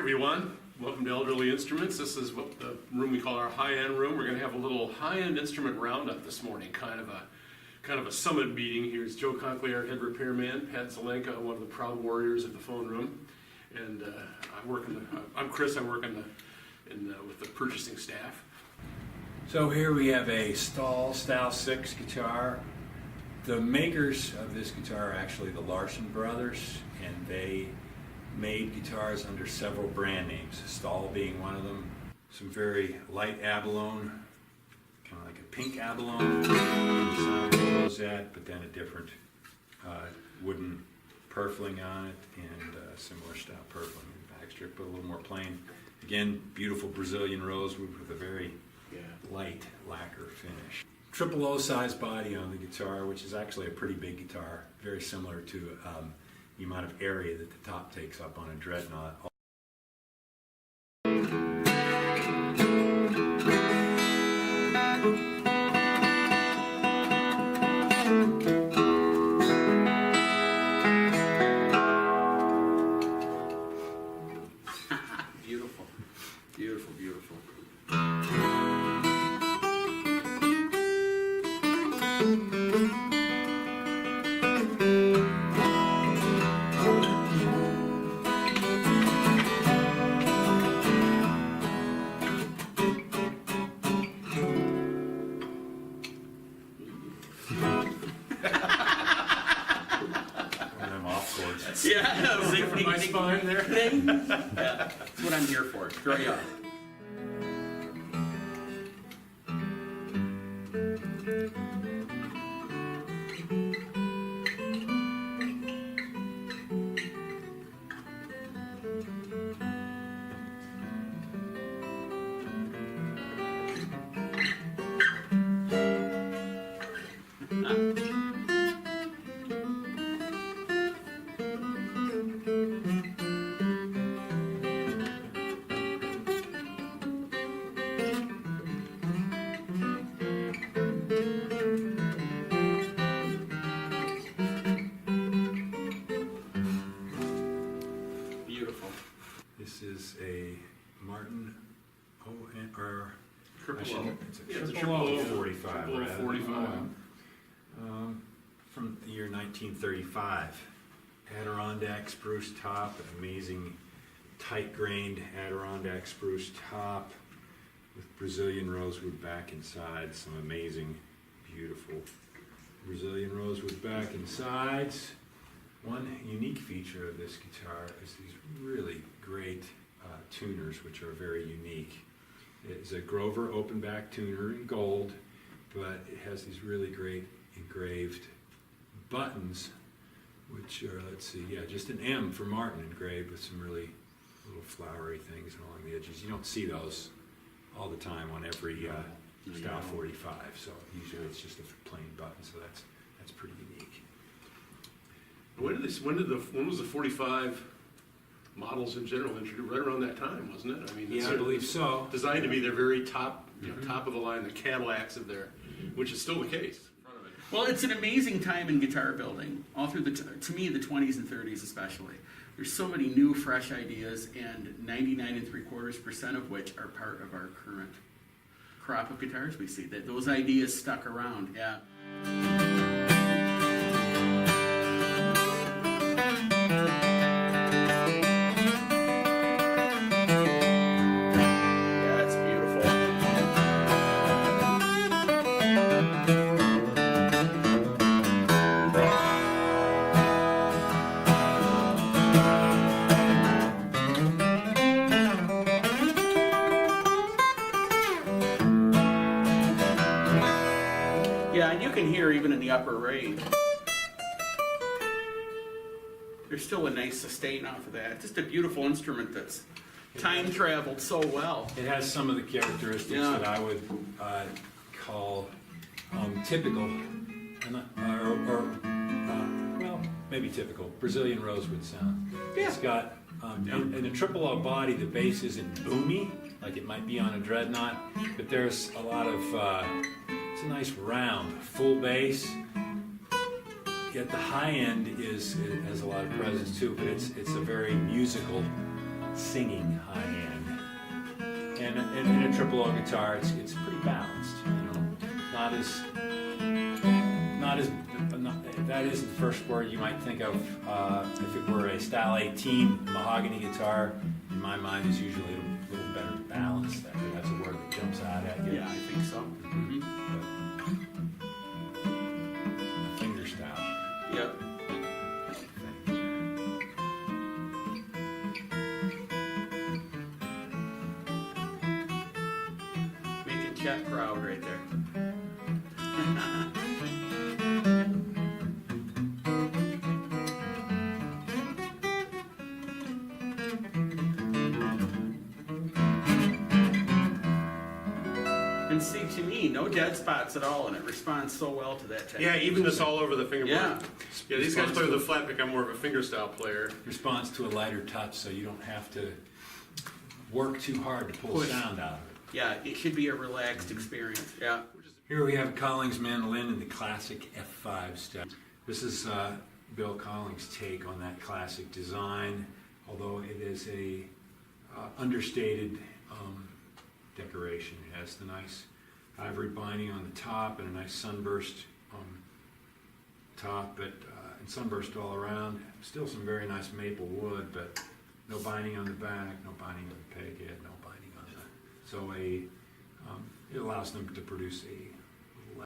everyone. Welcome to Elderly Instruments. This is what the room we call our high-end room. We're going to have a little high-end instrument roundup this morning, kind of a summit meeting. Here's Joe Konkoly, our head repairman, Pat Zelenka, one of the proud warriors of the phone room, and I'm Chris. I work with the purchasing staff. So here we have a Stahl Style 6 guitar. The makers of this guitar are actually the Larson brothers, and they made guitars under several brand names, Stahl being one of them. Some very light abalone, kind of like a pink abalone, sound rosette, but then a different wooden purfling on it, and similar style purfling in the backstrip, but a little more plain. Again, beautiful Brazilian rosewood with a very light lacquer finish. Triple O size body on the guitar, which is actually a pretty big guitar, very similar to the amount of area that the top takes up on a dreadnought. Beautiful, beautiful, beautiful. I'm off chords. Yeah, For my spine there. Yeah, that's what I'm here for. Very up. Beautiful. This is a Martin or Triple O. it's a Yeah, it's a triple triple O O 45. Triple O rather. 45. From the year 1935. Adirondack spruce top, an amazing tight-grained Adirondack spruce top with Brazilian rosewood back inside. Some amazing, beautiful Brazilian rosewood back and sides. One unique feature of this guitar is these really great tuners, which are very unique. It's a Grover open back tuner in gold, but it has these really great engraved buttons, which are, let's see, just an M for Martin engraved with some really little flowery things along the edges. You don't see those all the time on every Style 45, so usually it's just a plain button, so that's pretty unique. When was the 45 models in general introduced? Right around that time, wasn't it? I mean, Yeah, I believe so. Designed to be their very top, top of the line, the Cadillacs of their, which is still the case. Well, it's an amazing time in guitar building, all through to me, the 20s and 30s especially. There's so many new, fresh ideas, and 99.75% of which are part of our current crop of guitars we see. That those ideas stuck around, yeah. Yeah, it's beautiful. Yeah, and you can hear even in the upper range. There's still a nice sustain off of that. Just a beautiful instrument that's time traveled so well. It has some of the characteristics that I would call typical, well, maybe typical Brazilian rosewood sound. Yeah. It's got in a triple O body, the bass isn't boomy like it might be on a dreadnought, but there's a lot of it's a nice round full bass. Yet the high end has a lot of presence too, but it's a very musical singing high end. And in a triple O guitar, it's pretty balanced. You know, not as that isn't the first word you might think of. If it were a Style 18 mahogany guitar, in my mind is usually a little better balanced. That's a word that jumps out at you. Yeah, I think so. Mm-hmm. A finger style. Yep. Making Chet proud right there. And see, to me, no dead spots at all, and it responds so well to that technique. Yeah, even this all over the fingerboard. Yeah. Yeah, these guys play with a flat pick. I'm more of a finger style player. Responds to a lighter touch, so you don't have to work too hard to pull Push. sound out of it. Yeah, it should be a relaxed experience. Yeah. Here we have a Collings mandolin in the classic F5 style. This is Bill Collings' take on that classic design, although it is a understated decoration. It has the nice ivory binding on the top and a nice sunburst top, but and sunburst all around. Still some very nice maple wood, but no binding on the back, no binding on the peg head, no binding on the. So it allows them to produce a